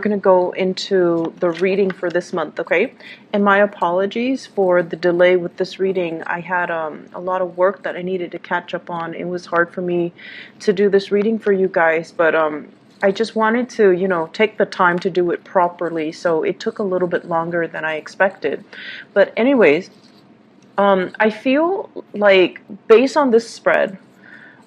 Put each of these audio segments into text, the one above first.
Going to go into the reading for this month, okay? And my apologies for the delay with this reading. I had a lot of work that I needed to catch up on. It was hard for me to do this reading for you guys, but I just wanted to, take the time to do it properly, so it took a little bit longer than I expected. But anyways, I feel like based on this spread,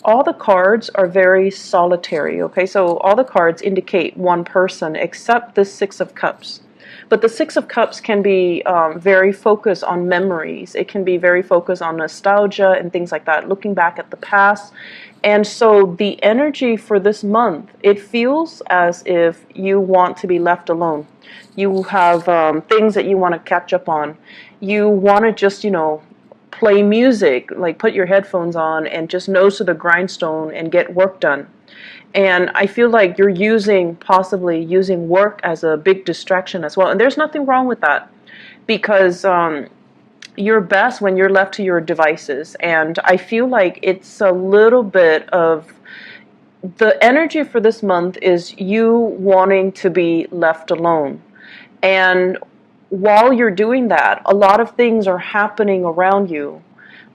all the cards are very solitary, okay? So all the cards indicate one person except the Six of Cups. But the Six of Cups can be very focused on memories. It can be very focused on nostalgia and things like that, looking back at the past. And so the energy for this month, it feels as if you want to be left alone. You have things that you want to catch up on. You want to just, play music, like put your headphones on and just nose to the grindstone and get work done. And I feel like you're possibly using work as a big distraction as well. And there's nothing wrong with that, because you're best when you're left to your devices. And I feel like it's a little bit of the energy for this month is you wanting to be left alone. And while you're doing that, a lot of things are happening around you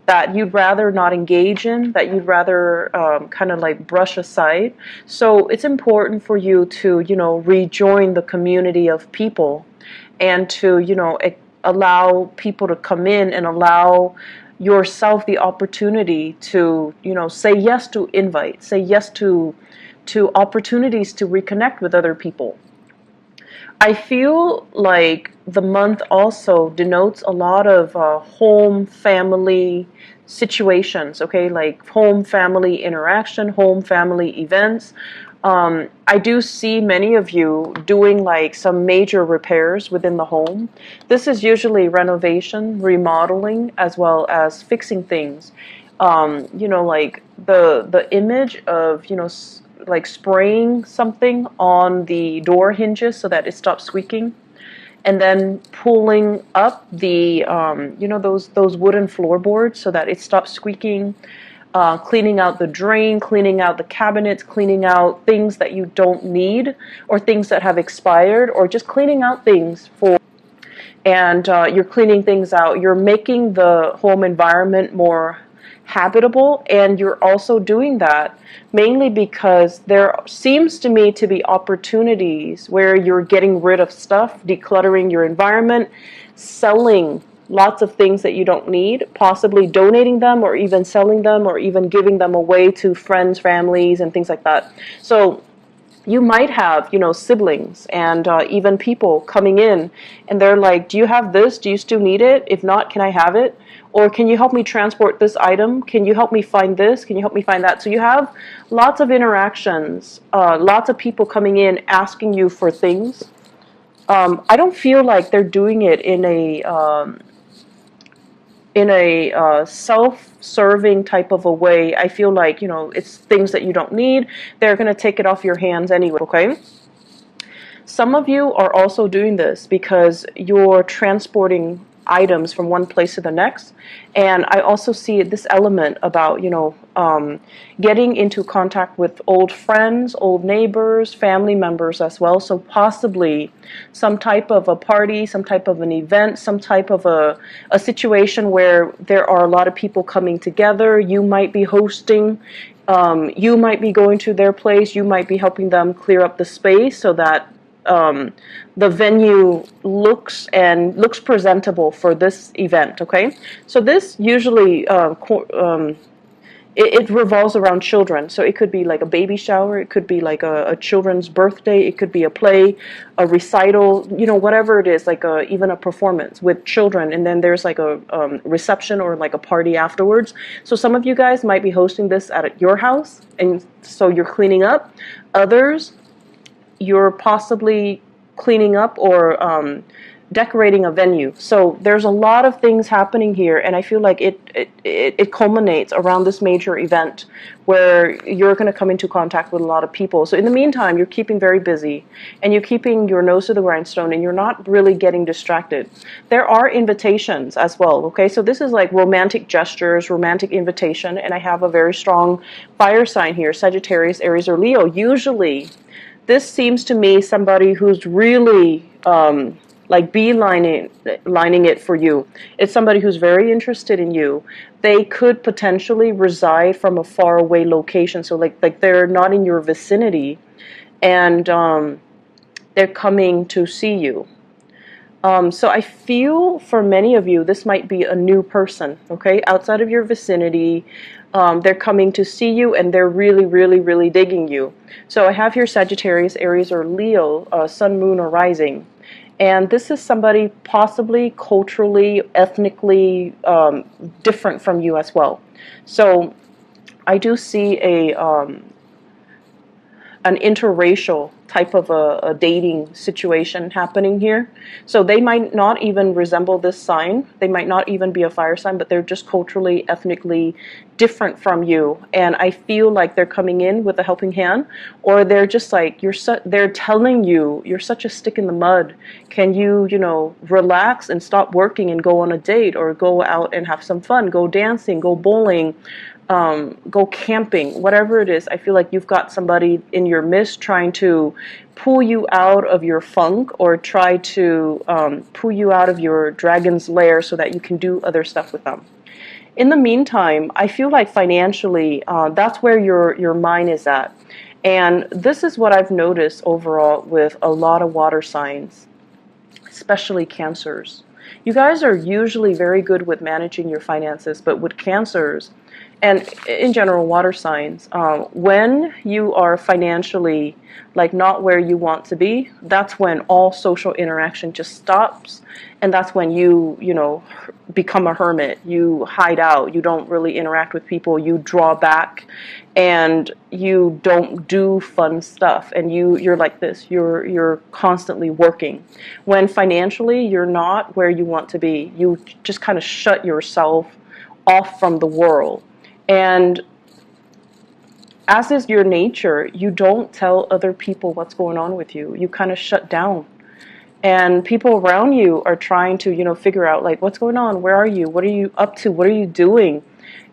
that you'd rather not engage in, that you'd rather kind of like brush aside. So it's important for you to, rejoin the community of people and to, allow people to come in and allow yourself the opportunity to, say yes to invites, say yes to opportunities to reconnect with other people. I feel like the month also denotes a lot of home family situations, okay, like home family interaction, home family events. I do see many of you doing like some major repairs within the home. This is usually renovation, remodeling, as well as fixing things. Like the image of, like spraying something on the door hinges so that it stops squeaking, and then pulling up the those wooden floorboards so that it stops squeaking, cleaning out the drain, cleaning out the cabinets, cleaning out things that you don't need or things that have expired, or just cleaning out things and you're cleaning things out. You're making the home environment more habitable, and you're also doing that mainly because there seems to me to be opportunities where you're getting rid of stuff, decluttering your environment, selling lots of things that you don't need, possibly donating them or even selling them or even giving them away to friends, families, and things like that. So you might have, siblings and even people coming in, and they're like, do you have this? Do you still need it? If not, can I have it? Or can you help me transport this item? Can you help me find this? Can you help me find that? So you have lots of interactions, lots of people coming in asking you for things. I don't feel like they're doing it in a self-serving type of a way. I feel like, it's things that you don't need. They're going to take it off your hands anyway, okay? Some of you are also doing this because you're transporting items from one place to the next. And I also see this element about, getting into contact with old friends, old neighbors, family members as well. So possibly some type of a party, some type of an event, some type of a situation where there are a lot of people coming together. You might be hosting, you might be going to their place, you might be helping them clear up the space so that the venue looks presentable for this event, okay? So this usually it revolves around children. So it could be like a baby shower, it could be like a children's birthday, it could be a play, a recital, whatever it is, like even a performance with children, and then there's like a reception or like a party afterwards. So some of you guys might be hosting this at your house, and so you're cleaning up. Others, you're possibly cleaning up or decorating a venue. So there's a lot of things happening here, and I feel like it culminates around this major event where you're going to come into contact with a lot of people. So in the meantime, you're keeping very busy, and you're keeping your nose to the grindstone, and you're not really getting distracted. There are invitations as well, okay? So this is like romantic gestures, romantic invitation, and I have a very strong fire sign here, Sagittarius, Aries, or Leo. Usually this seems to me somebody who's really like lining it for you. It's somebody who's very interested in you. They could potentially reside from a far away location, so like they're not in your vicinity, and they're coming to see you. So I feel for many of you, this might be a new person, okay, outside of your vicinity. They're coming to see you, and they're really, really, really digging you. So I have here Sagittarius, Aries, or Leo, Sun, Moon, or Rising. And this is somebody possibly culturally, ethnically different from you as well. So I do see an interracial type of a dating situation happening here. So they might not even resemble this sign. They might not even be a fire sign, but they're just culturally, ethnically different from you. And I feel like they're coming in with a helping hand, or they're just like, they're telling you, you're such a stick in the mud. Can you, relax and stop working and go on a date, or go out and have some fun, go dancing, go bowling, go camping, whatever it is. I feel like you've got somebody in your midst trying to pull you out of your funk, or try to pull you out of your dragon's lair so that you can do other stuff with them. In the meantime, I feel like financially, that's where your mind is at. And this is what I've noticed overall with a lot of water signs, especially Cancers. You guys are usually very good with managing your finances, but with Cancers, and in general water signs, when you are financially like not where you want to be, that's when all social interaction just stops, and that's when you become a hermit. You hide out, you don't really interact with people, you draw back, and you don't do fun stuff, and you're like this, you're constantly working. When financially you're not where you want to be, you just kind of shut yourself off from the world. And as is your nature, you don't tell other people what's going on with you. You kind of shut down. And people around you are trying to, figure out, like, what's going on? Where are you? What are you up to? What are you doing?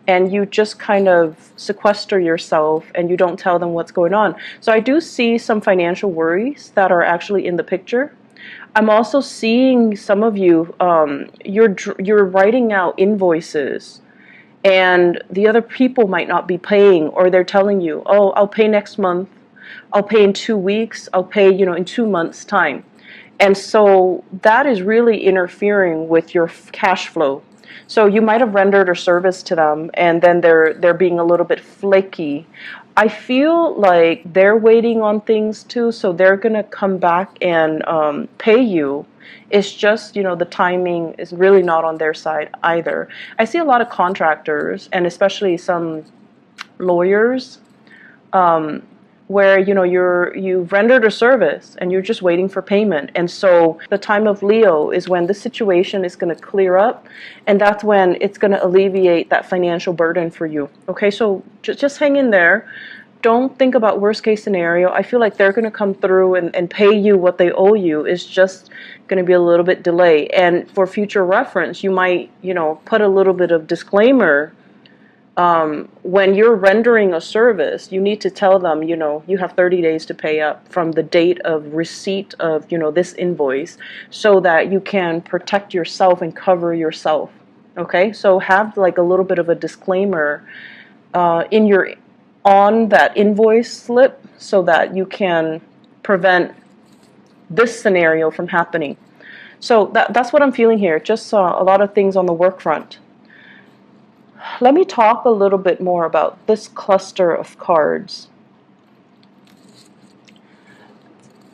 And you just kind of sequester yourself, and you don't tell them what's going on. So I do see some financial worries that are actually in the picture. I'm also seeing some of you, you're writing out invoices, and the other people might not be paying, or they're telling you, oh, I'll pay next month, I'll pay in 2 weeks, I'll pay, in 2 months' time. And so that is really interfering with your cash flow. So you might have rendered a service to them, and then they're being a little bit flaky. I feel like they're waiting on things too, so they're going to come back and pay you. It's just, the timing is really not on their side either. I see a lot of contractors, and especially some lawyers, where you've rendered a service and you're just waiting for payment. And so the time of Leo is when the situation is going to clear up, and that's when it's going to alleviate that financial burden for you. Okay, so just hang in there. Don't think about worst case scenario. I feel like they're going to come through and pay you what they owe you. It's just going to be a little bit delay. And for future reference, you might put a little bit of disclaimer. When you're rendering a service, you need to tell them, you have 30 days to pay up from the date of receipt of, this invoice, so that you can protect yourself and cover yourself. Okay, so have like a little bit of a disclaimer on that invoice slip, so that you can prevent this scenario from happening. So that's what I'm feeling here. Just a lot of things on the work front. Let me talk a little bit more about this cluster of cards.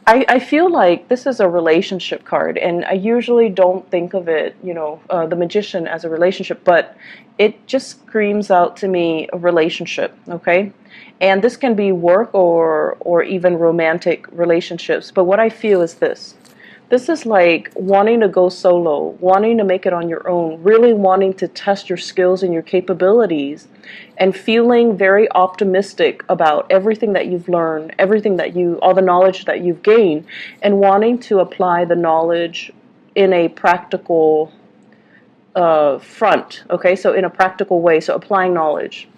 I feel like this is a relationship card, and I usually don't think of it, the Magician, as a relationship, but it just screams out to me a relationship, okay? And this can be work or even romantic relationships, but what I feel is this. This is like wanting to go solo, wanting to make it on your own, really wanting to test your skills and your capabilities, and feeling very optimistic about everything that you've learned, all the knowledge that you've gained, and wanting to apply the knowledge in a practical front, okay? So in a practical way, so applying knowledge.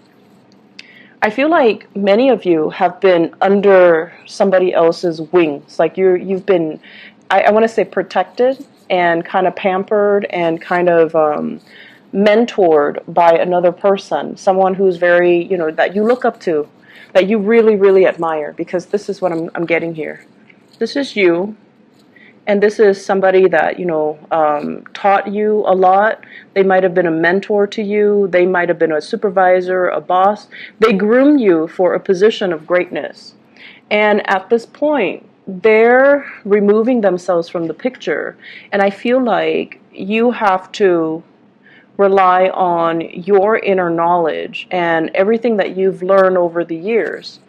I feel like many of you have been under somebody else's wings. Like you've been, I want to say, protected and kind of pampered and kind of mentored by another person, someone who's very, that you look up to, that you really, really admire. Because this is what I'm getting here. This is you. And this is somebody that, taught you a lot. They might have been a mentor to you. They might have been a supervisor, a boss. They groom you for a position of greatness. And at this point, they're removing themselves from the picture. And I feel like you have to rely on your inner knowledge and everything that you've learned over the years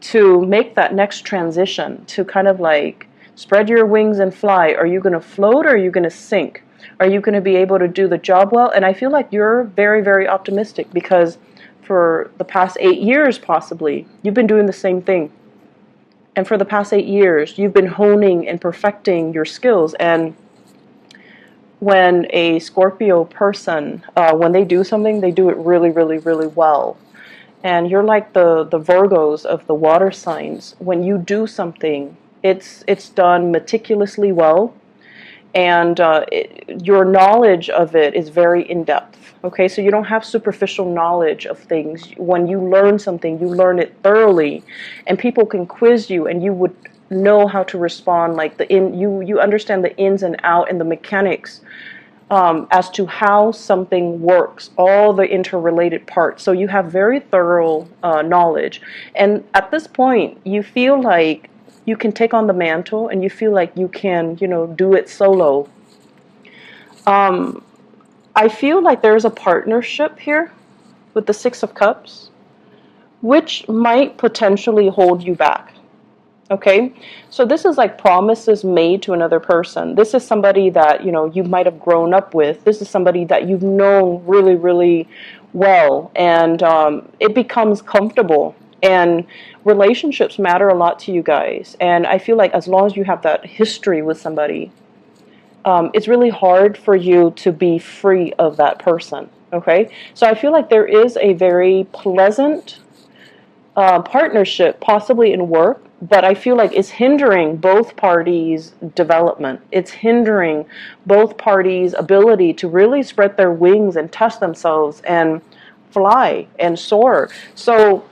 to make that next transition, to kind of like spread your wings and fly. Are you going to float or are you going to sink? Are you going to be able to do the job well? And I feel like you're very, very optimistic because for the past 8 years, possibly, you've been doing the same thing. And for the past 8 years, you've been honing and perfecting your skills. And when a Scorpio person, when they do something, they do it really, really, really well. And you're like the Virgos of the water signs. When you do something, it's done meticulously well, and your knowledge of it is very in-depth. Okay, so you don't have superficial knowledge of things. When you learn something, you learn it thoroughly, and people can quiz you, and you would know how to respond. Like you understand the ins and out and the mechanics as to how something works, all the interrelated parts. So you have very thorough knowledge, and at this point, you feel like you can take on the mantle, and you feel like you can, do it solo. I feel like there's a partnership here with the Six of Cups, which might potentially hold you back. Okay, so this is like promises made to another person. This is somebody that, you might have grown up with. This is somebody that you've known really, really well, and it becomes comfortable. And relationships matter a lot to you guys. And I feel like as long as you have that history with somebody, it's really hard for you to be free of that person. Okay, so I feel like there is a very pleasant partnership, possibly in work, but I feel like it's hindering both parties' development. It's hindering both parties' ability to really spread their wings and test themselves and fly and soar. So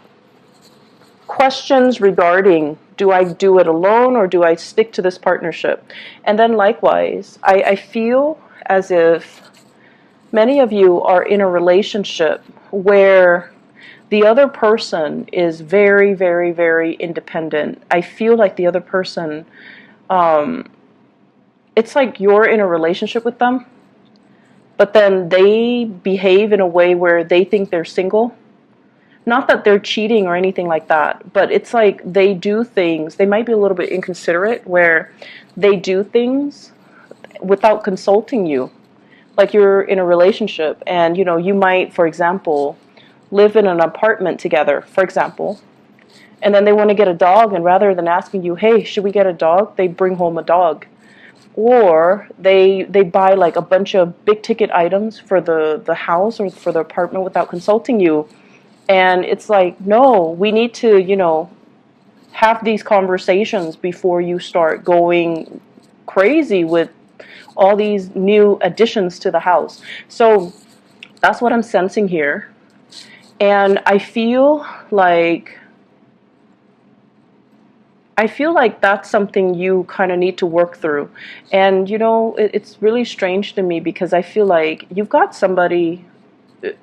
questions regarding, do I do it alone or do I stick to this partnership? And then likewise, I feel as if many of you are in a relationship where the other person is very, very, very independent. I feel like the other person, it's like you're in a relationship with them, but then they behave in a way where they think they're single. Not that they're cheating or anything like that, but it's like they do things, they might be a little bit inconsiderate, where they do things without consulting you. Like you're in a relationship and, you might, for example, live in an apartment together, for example, and then they want to get a dog, and rather than asking you, hey, should we get a dog, they bring home a dog. Or they buy like a bunch of big ticket items for the house or for the apartment without consulting you. And it's like, no, we need to, have these conversations before you start going crazy with all these new additions to the house. So that's what I'm sensing here. And I feel like that's something you kind of need to work through. And, it's really strange to me because I feel like you've got somebody,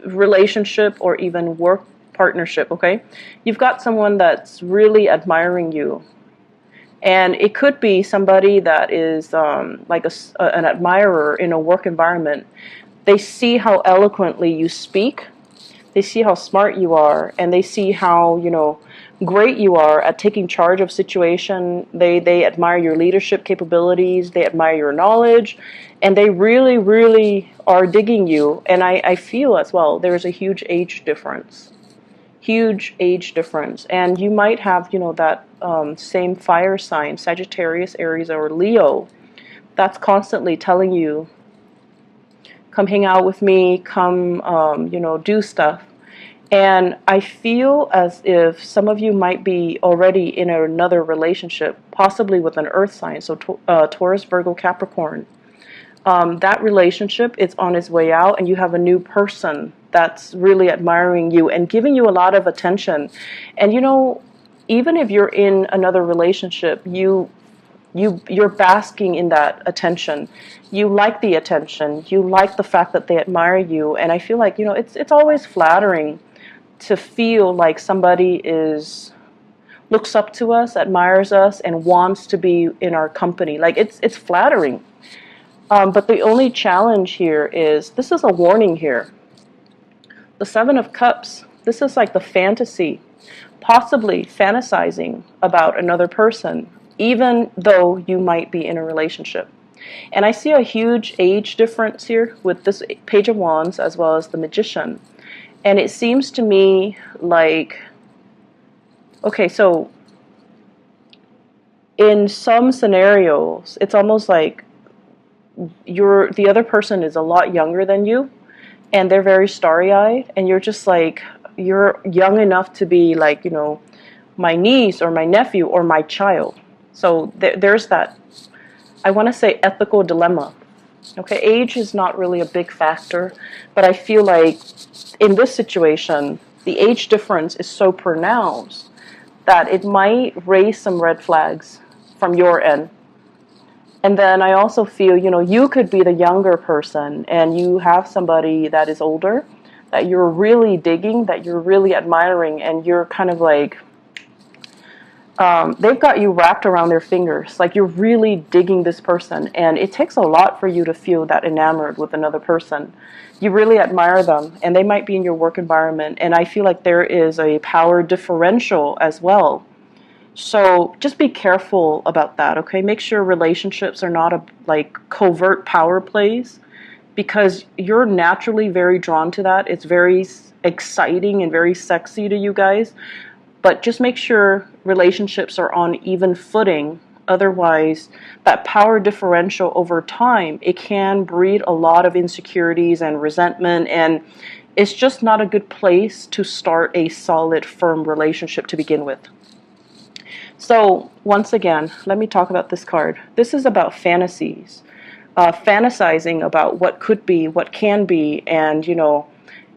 relationship or even work partnership, okay? You've got someone that's really admiring you. And it could be somebody that is like an admirer in a work environment. They see how eloquently you speak. They see how smart you are, and they see how, great you are at taking charge of situation. They admire your leadership capabilities. They admire your knowledge, and they really, really are digging you. And I feel as well there's a huge age difference. Huge age difference. And you might have, that same fire sign, Sagittarius, Aries, or Leo, that's constantly telling you, come hang out with me, come, do stuff. And I feel as if some of you might be already in another relationship, possibly with an earth sign, so Taurus, Virgo, Capricorn. That relationship is on its way out, and you have a new person that's really admiring you and giving you a lot of attention. And you know, even if you're in another relationship, you're basking in that attention. You like the attention. You like the fact that they admire you. And I feel like, you know, it's always flattering to feel like somebody looks up to us, admires us, and wants to be in our company. Like it's flattering. But the only challenge here is, this is a warning here. The Seven of Cups, this is like the fantasy, possibly fantasizing about another person, even though you might be in a relationship. And I see a huge age difference here with this Page of Wands as well as the Magician. And it seems to me like, okay, so in some scenarios, it's almost like the other person is a lot younger than you, and they're very starry-eyed, and you're just like, you're young enough to be like, you know, my niece or my nephew or my child. So there's that, I want to say, ethical dilemma. Okay, age is not really a big factor, but I feel like in this situation, the age difference is so pronounced that it might raise some red flags from your end. And then I also feel, you know, you could be the younger person and you have somebody that is older that you're really digging, that you're really admiring, and you're kind of like, they've got you wrapped around their fingers. Like, you're really digging this person, and it takes a lot for you to feel that enamored with another person. You really admire them, and they might be in your work environment, and I feel like there is a power differential as well. So just be careful about that, okay? Make sure relationships are not like covert power plays, because you're naturally very drawn to that. It's very exciting and very sexy to you guys. But just make sure relationships are on even footing. Otherwise, that power differential over time, it can breed a lot of insecurities and resentment, and it's just not a good place to start a solid, firm relationship to begin with. So once again, let me talk about this card. This is about fantasies, fantasizing about what could be, what can be, and, you know,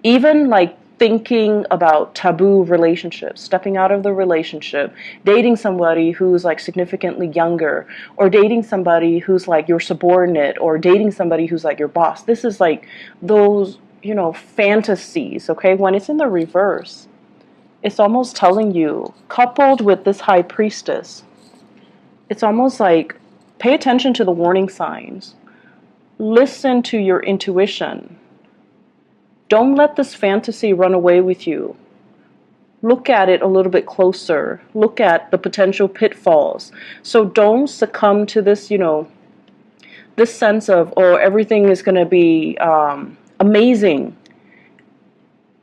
even like thinking about taboo relationships, stepping out of the relationship, dating somebody who's like significantly younger, or dating somebody who's like your subordinate, or dating somebody who's like your boss. This is like those, you know, fantasies, okay? When it's in the reverse, it's almost telling you, coupled with this High Priestess, it's almost like, pay attention to the warning signs. Listen to your intuition. Don't let this fantasy run away with you. Look at it a little bit closer. Look at the potential pitfalls. So don't succumb to this, you know, this sense of, oh, everything is going to be amazing.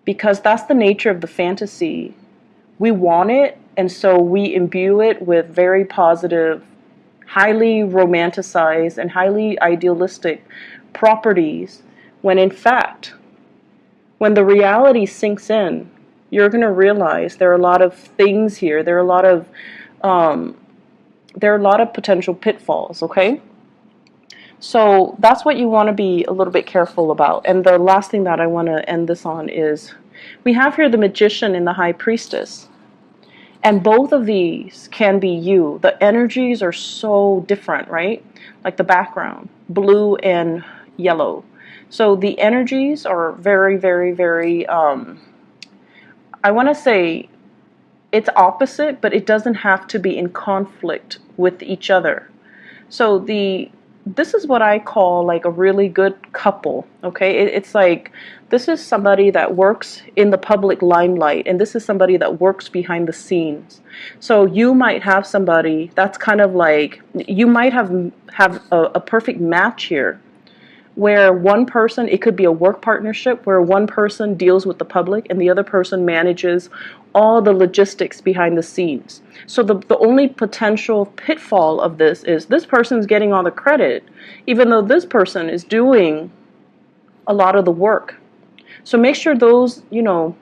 Because that's the nature of the fantasy. We want it, and so we imbue it with very positive, highly romanticized, and highly idealistic properties, when in fact, when the reality sinks in, you're going to realize there are a lot of things here. There are a lot of potential pitfalls, okay? So that's what you want to be a little bit careful about. And the last thing that I want to end this on is, we have here the Magician and the High Priestess. And both of these can be you. The energies are so different, right? Like the background, blue and yellow. So the energies are very, very, very, I want to say it's opposite, but it doesn't have to be in conflict with each other. So this is what I call like a really good couple, okay? It's like, this is somebody that works in the public limelight, and this is somebody that works behind the scenes. So you might have somebody that's kind of like, you might have a perfect match here, where one person, it could be a work partnership, where one person deals with the public and the other person manages all the logistics behind the scenes. So the only potential pitfall of this person's getting all the credit, even though this person is doing a lot of the work. So make sure those, you know,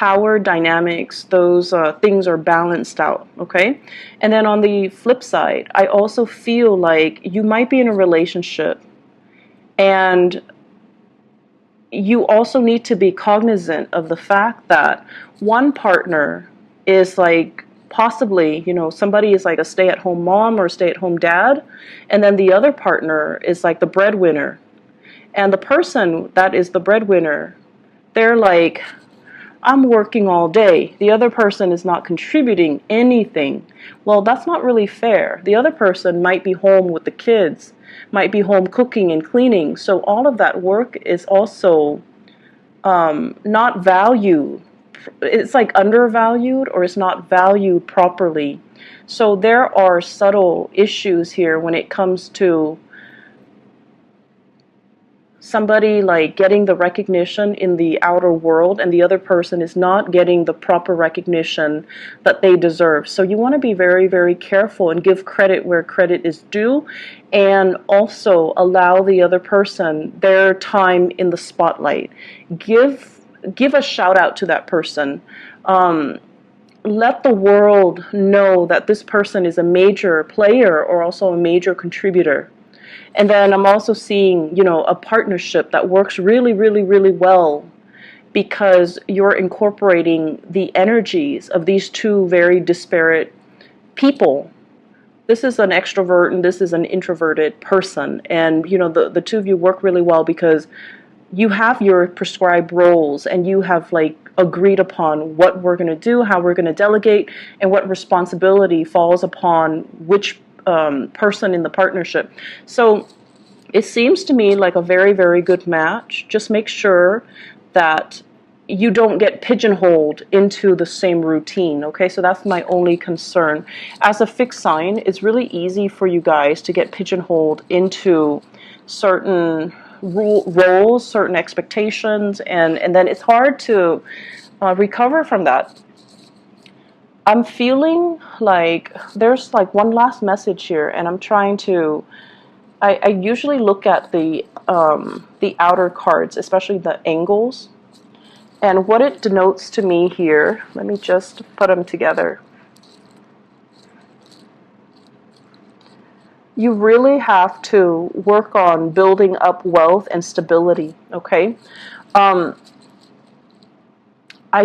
power dynamics, those things are balanced out, okay? And then on the flip side, I also feel like you might be in a relationship, and you also need to be cognizant of the fact that one partner is like possibly, you know, somebody is like a stay-at-home mom or a stay-at-home dad, and then the other partner is like the breadwinner. And the person that is the breadwinner, they're like, I'm working all day. The other person is not contributing anything. Well, that's not really fair. The other person might be home with the kids, might be home cooking and cleaning. So all of that work is also not valued. It's like undervalued, or it's not valued properly. So there are subtle issues here when it comes to somebody like getting the recognition in the outer world, and the other person is not getting the proper recognition that they deserve. So you want to be very, very careful and give credit where credit is due, and also allow the other person their time in the spotlight. Give a shout out to that person. Let the world know that this person is a major player or also a major contributor. And then I'm also seeing, you know, a partnership that works really, really, really well because you're incorporating the energies of these two very disparate people. This is an extrovert and this is an introverted person. And, you know, the two of you work really well because you have your prescribed roles, and you have like agreed upon what we're going to do, how we're going to delegate, and what responsibility falls upon which person in the partnership. So it seems to me like a very, very good match. Just make sure that you don't get pigeonholed into the same routine, okay? So that's my only concern. As a fixed sign, it's really easy for you guys to get pigeonholed into certain roles, certain expectations, and then it's hard to recover from that. I'm feeling like there's like one last message here, and I'm trying to. I usually look at the outer cards, especially the angles, and what it denotes to me here. Let me just put them together. You really have to work on building up wealth and stability. Okay, I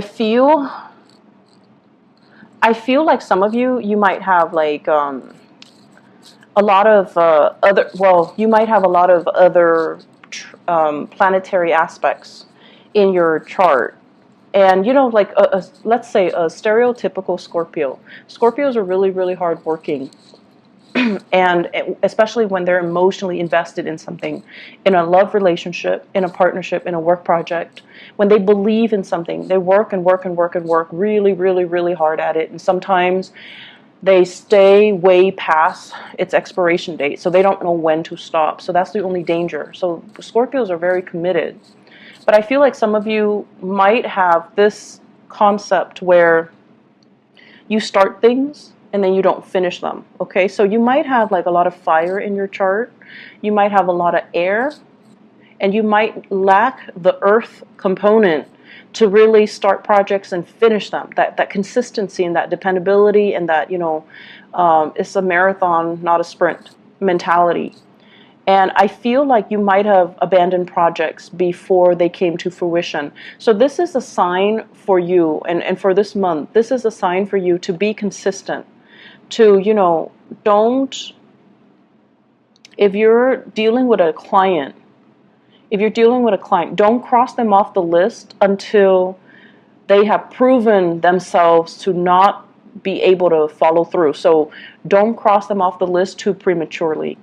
feel like some of you might have like a lot of other, well, you might have a lot of other planetary aspects in your chart. And, you know, like, let's say a stereotypical Scorpio. Scorpios are really, really hardworking. And especially when they're emotionally invested in something, in a love relationship, in a partnership, in a work project, when they believe in something, they work and work and work and work really, really, really hard at it. And sometimes they stay way past its expiration date, so they don't know when to stop. So that's the only danger. So Scorpios are very committed. But I feel like some of you might have this concept where you start things and then you don't finish them, okay? So you might have like a lot of fire in your chart. You might have a lot of air, and you might lack the earth component to really start projects and finish them. That consistency and that dependability and that, you know, it's a marathon, not a sprint mentality. And I feel like you might have abandoned projects before they came to fruition. So this is a sign for you, and for this month, this is a sign for you to be consistent. To, you know, don't, if you're dealing with a client, don't cross them off the list until they have proven themselves to not be able to follow through. So don't cross them off the list too prematurely.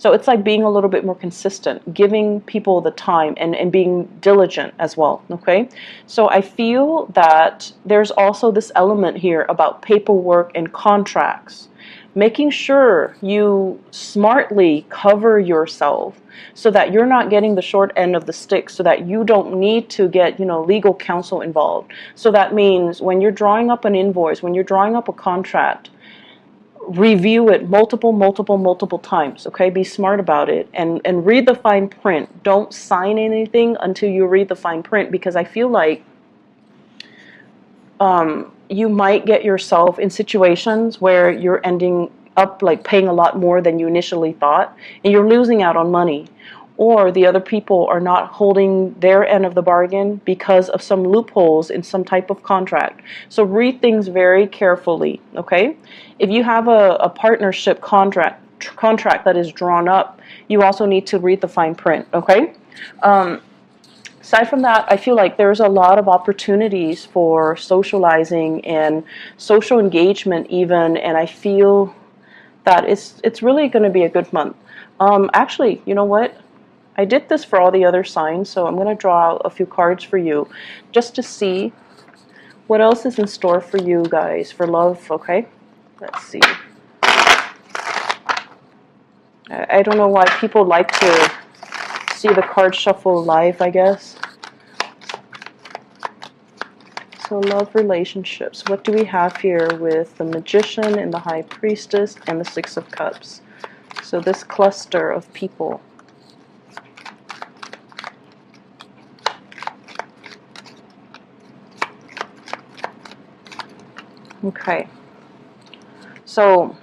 So it's like being a little bit more consistent, giving people the time, and being diligent as well, okay? So I feel that there's also this element here about paperwork and contracts, making sure you smartly cover yourself so that you're not getting the short end of the stick, so that you don't need to get, you know, legal counsel involved. So that means when you're drawing up an invoice, when you're drawing up a contract, review it multiple times, okay? Be smart about it, and read the fine print. Don't sign anything until you read the fine print, because I feel like you might get yourself in situations where you're ending up like paying a lot more than you initially thought, and you're losing out on money. Or the other people are not holding their end of the bargain because of some loopholes in some type of contract. So read things very carefully, okay? If you have a partnership contract that is drawn up, you also need to read the fine print, okay? Aside from that, I feel like there's a lot of opportunities for socializing and social engagement even, and I feel that it's really going to be a good month. Actually, you know what? I did this for all the other signs, so I'm going to draw out a few cards for you just to see what else is in store for you guys for love, okay? Let's see. I don't know why people like to see the card shuffle live, I guess. So love, relationships. What do we have here with the Magician and the High Priestess and the Six of Cups? So this cluster of people. Okay. So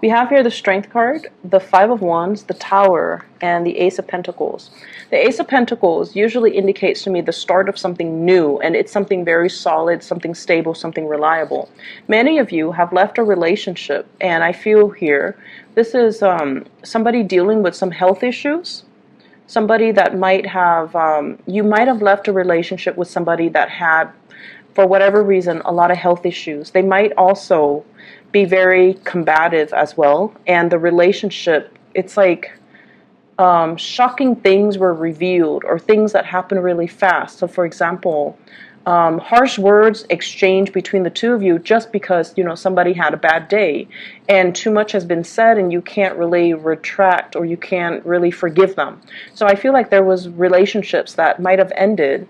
we have here the Strength card, the Five of Wands, the Tower, and the Ace of Pentacles. The Ace of Pentacles usually indicates to me the start of something new, and it's something very solid, something stable, something reliable. Many of you have left a relationship, and I feel here this is somebody dealing with some health issues. Somebody that might have, you might have left a relationship with somebody that had, for whatever reason, a lot of health issues. They might also be very combative as well, and the relationship, it's like shocking things were revealed or things that happen really fast. So for example, harsh words exchanged between the two of you just because, you know, somebody had a bad day and too much has been said and you can't really retract or you can't really forgive them. So I feel like there was relationships that might have ended,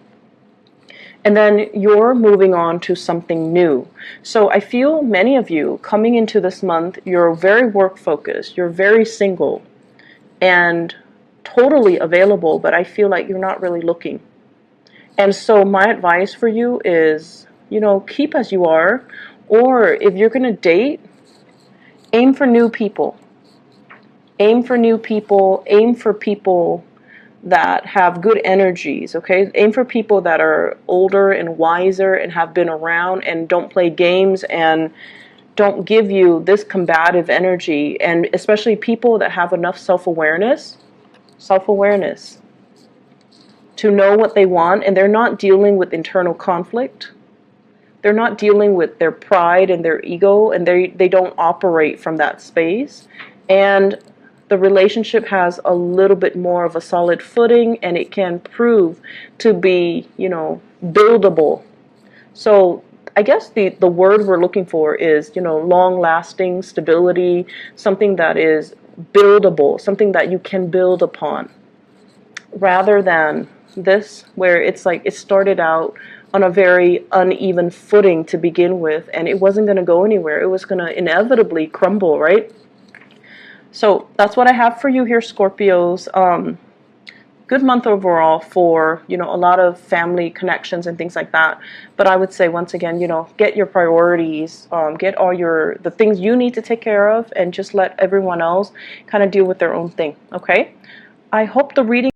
and then you're moving on to something new. So I feel many of you coming into this month, you're very work focused, you're very single and totally available, but I feel like you're not really looking. And so my advice for you is, you know, keep as you are, or if you're going to date, aim for new people. Aim for new people, aim for people that have good energies, okay? Aim for people that are older and wiser and have been around and don't play games and don't give you this combative energy, and especially people that have enough self-awareness to know what they want, and they're not dealing with internal conflict. They're not dealing with their pride and their ego, and they don't operate from that space. And the relationship has a little bit more of a solid footing, and it can prove to be, you know, buildable. So I guess the word we're looking for is, you know, long-lasting stability, something that is buildable, something that you can build upon, rather than this where it's like it started out on a very uneven footing to begin with, and it wasn't going to go anywhere. It was going to inevitably crumble, right? So that's what I have for you here, Scorpios. Good month overall for, you know, a lot of family connections and things like that. But I would say, once again, you know, get your priorities, get all the things you need to take care of, and just let everyone else kind of deal with their own thing, okay? I hope the reading